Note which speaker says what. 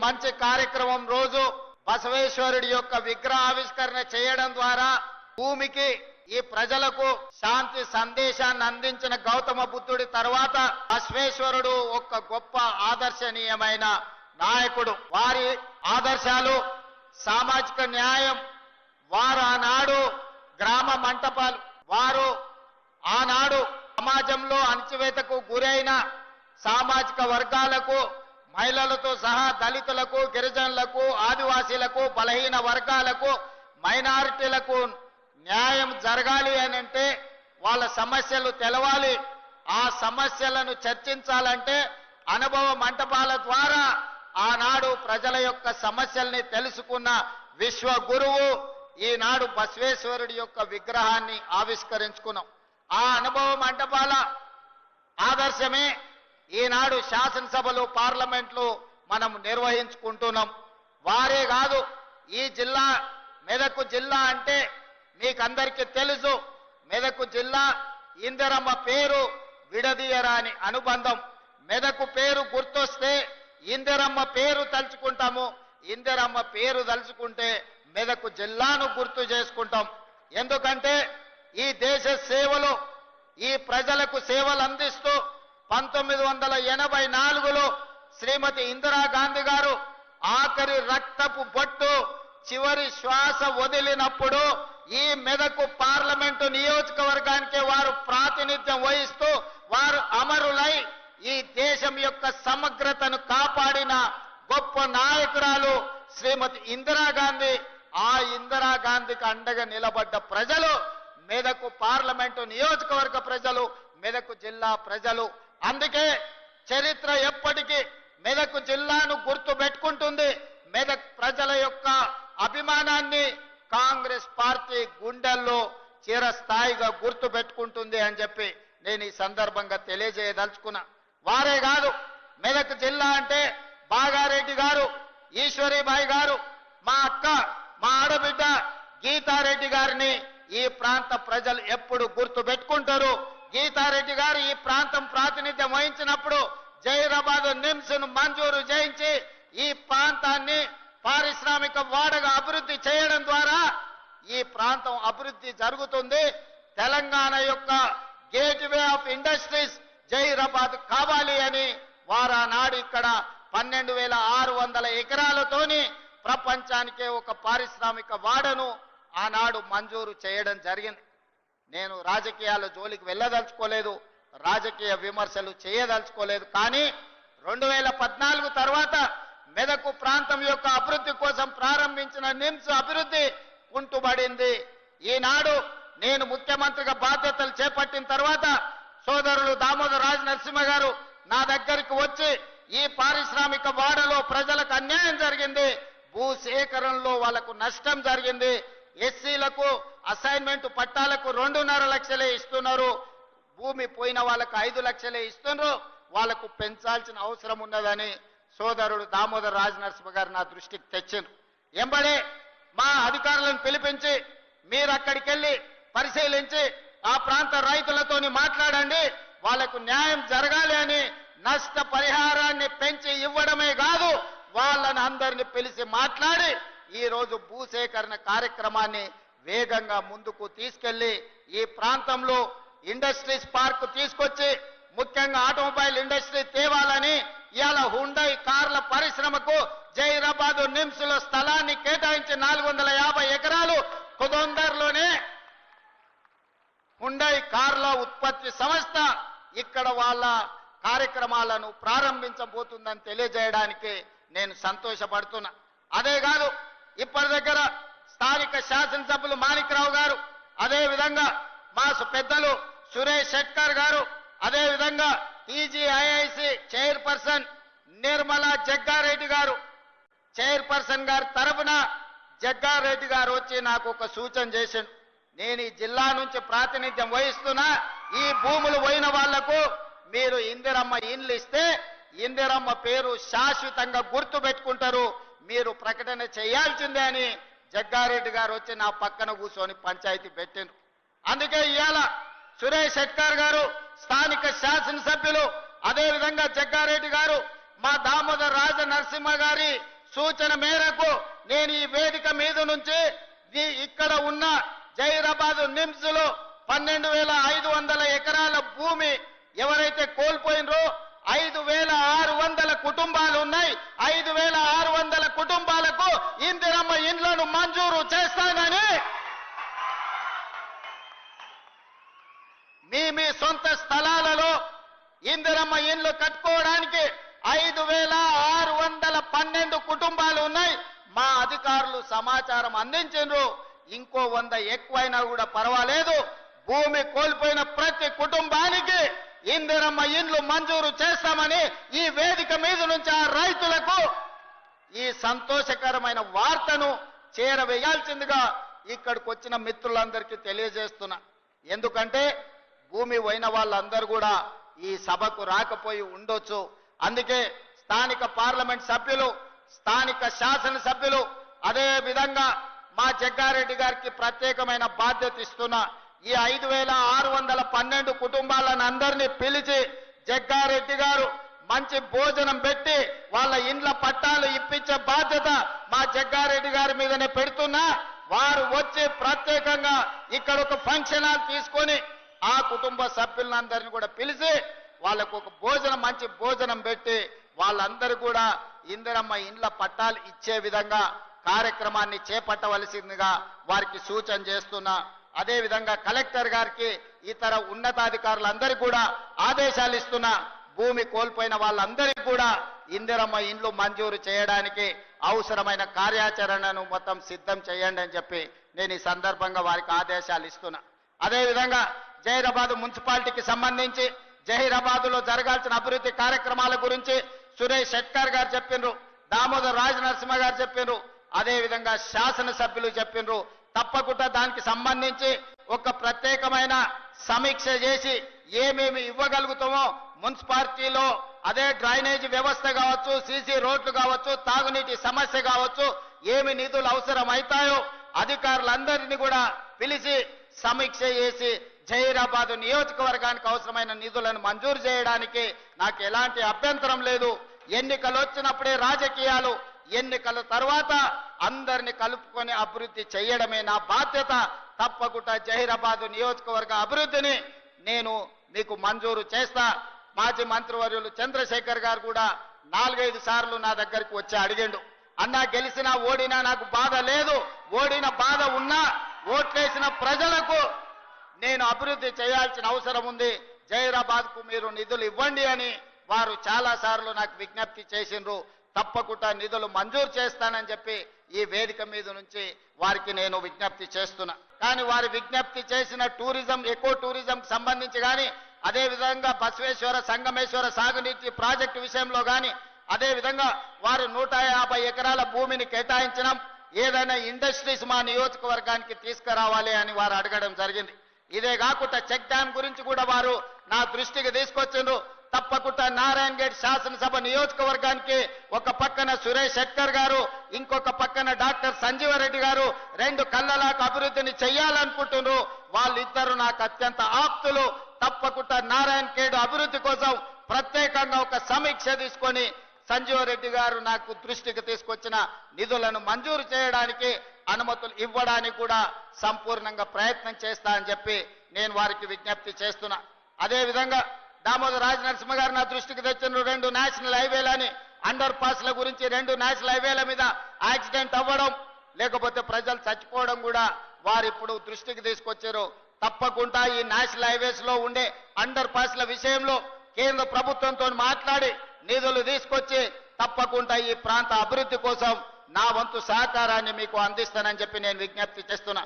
Speaker 1: మంచి కార్యక్రమం రోజు బసవేశ్వరుడి యొక్క విగ్రహావిష్కరణ చేయడం ద్వారా భూమికి ఈ ప్రజలకు శాంతి సందేశాన్ని అందించిన గౌతమ బుద్ధుడి తర్వాత బసవేశ్వరుడు ఒక గొప్ప ఆదర్శనీయమైన నాయకుడు. వారి ఆదర్శాలు సామాజిక న్యాయం, వారు ఆనాడు గ్రామ మంటపాలు, వారు ఆనాడు సమాజంలో అణచివేతకు గురైన సామాజిక వర్గాలకు, మహిళలతో సహా దళితులకు, గిరిజనులకు, ఆదివాసీలకు, బలహీన వర్గాలకు, మైనారిటీలకు న్యాయం జరగాలి అని అంటే వాళ్ళ సమస్యలు తెలవాలి. ఆ సమస్యలను చర్చించాలంటే అనుభవ మంటపాల ద్వారా ఆనాడు ప్రజల యొక్క సమస్యల్ని తెలుసుకున్న విశ్వ గురువు ఈనాడు బసవేశ్వరుడి యొక్క విగ్రహాన్ని ఆవిష్కరించుకున్నాం. ఆ అనుభవ మంటపాల ఆదర్శమే ఈనాడు శాసనసభలు, పార్లమెంట్లు మనం నిర్వహించుకుంటున్నాం. వారే కాదు, ఈ జిల్లా మెదక్ జిల్లా అంటే మీకందరికీ తెలుసు. మెదక్ జిల్లా ఇందిరమ్మ పేరు విడదీయరాని అనుబంధం. మెదక్ పేరు గుర్తొస్తే ఇందిరమ్మ పేరు తలుచుకుంటాము. ఇందిరమ్మ పేరు తలుచుకుంటే మెదక్ జిల్లాను గుర్తు చేసుకుంటాం. ఎందుకంటే ఈ దేశ సేవలు, ఈ ప్రజలకు సేవలు అందిస్తూ 1984లో శ్రీమతి ఇందిరాగాంధీ గారు ఆఖరి రక్తపు బొట్టు, చివరి శ్వాస వదిలినప్పుడు ఈ మెదక్ పార్లమెంటు నియోజకవర్గానికి వారు ప్రాతినిధ్యం వహిస్తూ వారు అమరులై ఈ దేశం యొక్క సమగ్రతను కాపాడిన గొప్ప నాయకురాలు శ్రీమతి ఇందిరాగాంధీ. ఆ ఇందిరాగాంధీకి అండగా నిలబడ్డ ప్రజలు మెదక్ పార్లమెంటు నియోజకవర్గ ప్రజలు, మెదక్ జిల్లా ప్రజలు. అందుకే చరిత్ర ఎప్పటికీ మెదక్ జిల్లాను గుర్తు పెట్టుకుంటుంది. మెదక్ ప్రజల యొక్క అభిమానాన్ని కాంగ్రెస్ పార్టీ గుండెల్లో చిరస్థాయిగా గుర్తు పెట్టుకుంటుంది అని చెప్పి నేను ఈ సందర్భంగా తెలియజేయదలుచుకున్నా. వారే కాదు, మెదక్ జిల్లా అంటే బాగారెడ్డి గారు, ఈశ్వరీబాయి గారు, మా అక్క, మా ఆడబిడ్డ గీతారెడ్డి గారిని ఈ ప్రాంత ప్రజలు ఎప్పుడు గుర్తు పెట్టుకుంటారు. గీతారెడ్డి గారు ఈ ప్రాంతం ప్రాతినిధ్యం వహించినప్పుడు జైరాబాద్ నిమ్స్ ను మంజూరు చేయించి ఈ ప్రాంతాన్ని పారిశ్రామిక వాడగా అభివృద్ధి చేయడం ద్వారా ఈ ప్రాంతం అభివృద్ధి జరుగుతుంది. తెలంగాణ యొక్క గేట్వే ఆఫ్ ఇండస్ట్రీస్ జైరాబాద్ కావాలి అని వారు ఆనాడు ఇక్కడ 12,600 ఎకరాలతోని ప్రపంచానికే ఒక పారిశ్రామిక వాడను ఆనాడు మంజూరు చేయడం జరిగింది. నేను రాజకీయాల జోలికి వెళ్ళదలుచుకోలేదు, రాజకీయ విమర్శలు చేయదలుచుకోలేదు. కానీ 2014 తర్వాత మెదక్ ప్రాంతం యొక్క అభివృద్ధి కోసం ప్రారంభించిన నిమ్స్ అభివృద్ధి కుంటుబడింది. ఈనాడు నేను ముఖ్యమంత్రిగా బాధ్యతలు చేపట్టిన తర్వాత సోదరులు దామోదర్ రాజ్ నరసింహ గారు నా దగ్గరికి వచ్చి ఈ పారిశ్రామిక వాడలో ప్రజలకు అన్యాయం జరిగింది, భూసేకరణలో వాళ్లకు నష్టం జరిగింది, ఎస్సీలకు అసైన్మెంట్ పట్టాలకు 2.5 లక్షలే ఇస్తున్నారు, భూమి పోయిన వాళ్ళకు 5 లక్షలే ఇస్తున్నారు, వాళ్లకు పెంచాల్సిన అవసరం ఉన్నదని సోదరుడు దామోదర్ రాజ్ నరసింహ గారు నా దృష్టికి తెచ్చారు. ఎంబడే మా అధికారులను పిలిపించి మీరు అక్కడికి వెళ్ళి పరిశీలించి ఆ ప్రాంత రైతులతోని మాట్లాడండి, వాళ్లకు న్యాయం జరగాలి అని నష్ట పరిహారాన్ని పెంచి ఇవ్వడమే కాదు వాళ్ళని అందరిని పిలిచి మాట్లాడి ఈ రోజు భూసేకరణ కార్యక్రమాన్ని వేగంగా ముందుకు తీసుకెళ్లి ఈ ప్రాంతంలో ఇండస్ట్రీస్ పార్క్ తీసుకొచ్చి ముఖ్యంగా ఆటోమొబైల్ ఇండస్ట్రీ తేవాలని ఇవాళ హుండై కార్ల పరిశ్రమకు జైరాబాద్ నిమ్స్ లో స్థలాన్ని కేటాయించి 450 ఎకరాలు కుదొందర్లోనే హుండై కార్ల ఉత్పత్తి సంస్థ ఇక్కడ వాళ్ళ కార్యక్రమాలను ప్రారంభించబోతుందని తెలియజేయడానికి నేను సంతోషపడుతున్నా. అదే కాదు, ఇప్పటి దగ్గర స్థానిక శాసనసభ్యులు మాణిక్రావు గారు, అదే విధంగా మా పెద్దలు సురేష్ శెట్కర్ గారు, అదే విధంగా టీజీఐఐసి చైర్పర్సన్ నిర్మలా జగ్గారెడ్డి గారు, చైర్పర్సన్ గారి తరఫున జగ్గారెడ్డి గారు వచ్చి నాకు ఒక సూచన చేశారు. నేను ఈ జిల్లా నుంచి ప్రాతినిధ్యం వహిస్తున్నా, ఈ భూములు పోయిన వాళ్లకు మీరు ఇందిరమ్మ ఇండ్లు ఇస్తే ఇందిరమ్మ పేరు శాశ్వతంగా గుర్తు పెట్టుకుంటారు, మీరు ప్రకటన చేయాల్సిందే అని జగ్గారెడ్డి గారు వచ్చి నా పక్కన కూర్చొని పంచాయతీ పెట్టారు. అందుకే ఇవాళ సురేష్ శెట్కర్ గారు స్థానిక శాసనసభ్యులు, అదే విధంగా జగ్గారెడ్డి గారు మా దామోదర్ రాజ నరసింహ గారి సూచన మేరకు నేను ఈ వేదిక మీద నుంచి ఇక్కడ ఉన్న జైరాబాద్ నిమ్స్ లో 12,500 ఎకరాల భూమి ఎవరైతే కోల్పోయినరో 5,600 కుటుంబాలు ఉన్నాయి. 5,600 కుటుంబాలకు ఇందిరమ్మ ఇండ్లను మంజూరు చేస్తానని మీ సొంత స్థలాలలో ఇందిరమ్మ ఇండ్లు కట్టుకోవడానికి 5,612 కుటుంబాలు ఉన్నాయి. మా అధికారులు సమాచారం అందించారు. ఇంకో 100 ఎక్కువైనా కూడా పర్వాలేదు, భూమి కోల్పోయిన ప్రతి కుటుంబానికి ఇందిరమ్మ ఇండ్లు మంజూరు చేస్తామని ఈ వేదిక మీద నుంచి ఆ రైతులకు ఈ సంతోషకరమైన వార్తను చేరవేయాల్సిందిగా ఇక్కడికి వచ్చిన మిత్రులందరికీ తెలియజేస్తున్నా. ఎందుకంటే భూమి పోయిన వాళ్ళందరూ కూడా ఈ సభకు రాకపోయి ఉండొచ్చు. అందుకే స్థానిక పార్లమెంట్ సభ్యులు, స్థానిక శాసనసభ్యులు, అదే విధంగా మా జగ్గారెడ్డి గారికి ప్రత్యేకమైన బాధ్యత ఇస్తున్నా. ఈ 5,612 కుటుంబాలను అందరినీ పిలిచి జగ్గారెడ్డి గారు మంచి భోజనం పెట్టి వాళ్ళ ఇండ్ల పట్టాలు ఇప్పించే బాధ్యత మా జగ్గారెడ్డి గారి మీదనే పెడుతున్నా. వారు వచ్చి ప్రత్యేకంగా ఇక్కడ ఒక ఫంక్షన్ హాల్ తీసుకొని ఆ కుటుంబ సభ్యులందరినీ కూడా పిలిచి వాళ్ళకు ఒక భోజనం, మంచి భోజనం పెట్టి వాళ్ళందరూ కూడా ఇందిరమ్మ ఇండ్ల పట్టాలు ఇచ్చే విధంగా కార్యక్రమాన్ని చేపట్టవలసిందిగా వారికి సూచన చేస్తున్నా. అదే విధంగా కలెక్టర్ గారికి ఇతర ఉన్నతాధికారులందరికీ కూడా ఆదేశాలు ఇస్తున్నా. భూమి కోల్పోయిన వాళ్ళందరికీ కూడా ఇందిరమ్మ ఇండ్లు మంజూరు చేయడానికి అవసరమైన కార్యాచరణను మొత్తం సిద్ధం చేయండి అని చెప్పి నేను ఈ సందర్భంగా వారికి ఆదేశాలు ఇస్తున్నా. అదే విధంగా జహీరాబాద్ మున్సిపాలిటీకి సంబంధించి జహీరాబాద్ లో జరగాల్సిన అభివృద్ధి కార్యక్రమాల గురించి సురేష్ శెట్కర్ గారు చెప్పిండ్రు, దామోదర్ రాజ నరసింహ గారు చెప్పిండ్రు, అదే విధంగా శాసనసభ్యులు చెప్పిండ్రు. తప్పకుండా దానికి సంబంధించి ఒక ప్రత్యేకమైన సమీక్ష చేసి ఏమేమి ఇవ్వగలుగుతామో మున్సిపాలిటీలో అదే డ్రైనేజ్ వ్యవస్థ కావచ్చు, సీసీ రోడ్లు కావచ్చు, తాగునీటి సమస్య కావచ్చు, ఏమి నిధులు అవసరం అవుతాయో అధికారులందరినీ కూడా పిలిచి సమీక్ష చేసి జహీరాబాద్ నియోజకవర్గానికి అవసరమైన నిధులను మంజూరు చేయడానికి నాకు ఎలాంటి అభ్యంతరం లేదు. ఎన్నికలు వచ్చినప్పుడే రాజకీయాలు, ఎన్నికల తర్వాత అందరిని కలుపుకొని అభివృద్ధి చేయడమే నా బాధ్యత. తప్పకుండా జహీరాబాద్ నియోజకవర్గ అభివృద్ధిని నేను మీకు మంజూరు చేస్తా. మాజీ మంత్రివర్యులు చంద్రశేఖర్ గారు కూడా 4-5 సార్లు నా దగ్గరికి వచ్చి అడిగిండు, అన్నా గెలిచినా ఓడినా నాకు బాధ లేదు, ఓడిన బాధ ఉన్నా ఓట్లేసిన ప్రజలకు నేను అభివృద్ధి చేయాల్సిన అవసరం ఉంది, జహీరాబాద్ కు మీరు నిధులు ఇవ్వండి అని వారు చాలా సార్లు నాకు విజ్ఞప్తి చేసిండ్రు. తప్పకుండా నిధులు మంజూరు చేస్తానని చెప్పి ఈ వేదిక మీద నుంచి వారికి నేను విజ్ఞప్తి చేస్తున్నా. కానీ వారి విజ్ఞప్తి చేసిన టూరిజం, ఎకో టూరిజం సంబంధించి కానీ, అదే విధంగా బసవేశ్వర సంగమేశ్వర సాగునీటి ప్రాజెక్టు విషయంలో కానీ, అదే విధంగా వారు 150 ఎకరాల భూమిని కేటాయించడం, ఏదైనా ఇండస్ట్రీస్ మా నియోజకవర్గానికి తీసుకురావాలి అని వారు అడగడం జరిగింది. ఇదే కాకుండా చెక్ డ్యామ్ గురించి కూడా వారు నా దృష్టికి తీసుకొచ్చిండ్రు. తప్పకుండా నారాయణ గేట్ శాసనసభ నియోజకవర్గానికి ఒక పక్కన సురేష్ శెట్కర్ గారు, ఇంకొక పక్కన డాక్టర్ సంజీవరెడ్డి గారు 2 కళ్ళలాకు అభివృద్ధిని చెయ్యాలనుకుంటున్నారు. వాళ్ళిద్దరు నాకు అత్యంత ఆప్తులు. తప్పకుండా నారాయణ గేట్ అభివృద్ధి కోసం ప్రత్యేకంగా ఒక సమీక్ష తీసుకొని సంజీవరెడ్డి గారు నాకు దృష్టికి తీసుకొచ్చిన నిధులను మంజూరు చేయడానికి, అనుమతులు ఇవ్వడానికి కూడా సంపూర్ణంగా ప్రయత్నం చేస్తా అని చెప్పి నేను వారికి విజ్ఞప్తి చేస్తున్నా. అదే విధంగా దామోదర్ రాజ నరసింహ గారు నా దృష్టికి తెచ్చిన 2 నేషనల్ హైవేలని, అండర్ పాస్ల గురించి 2 నేషనల్ హైవేల మీద యాక్సిడెంట్ అవ్వడం, లేకపోతే ప్రజలు చచ్చిపోవడం కూడా వారు ఇప్పుడు దృష్టికి తీసుకొచ్చారు. తప్పకుండా ఈ నేషనల్ హైవేస్ లో ఉండే అండర్ పాస్ల విషయంలో కేంద్ర ప్రభుత్వంతో మాట్లాడి నిధులు తీసుకొచ్చి తప్పకుండా ఈ ప్రాంత అభివృద్ధి కోసం నా వంతు సహకారాన్ని మీకు అందిస్తానని చెప్పి నేను విజ్ఞప్తి చేస్తున్నా.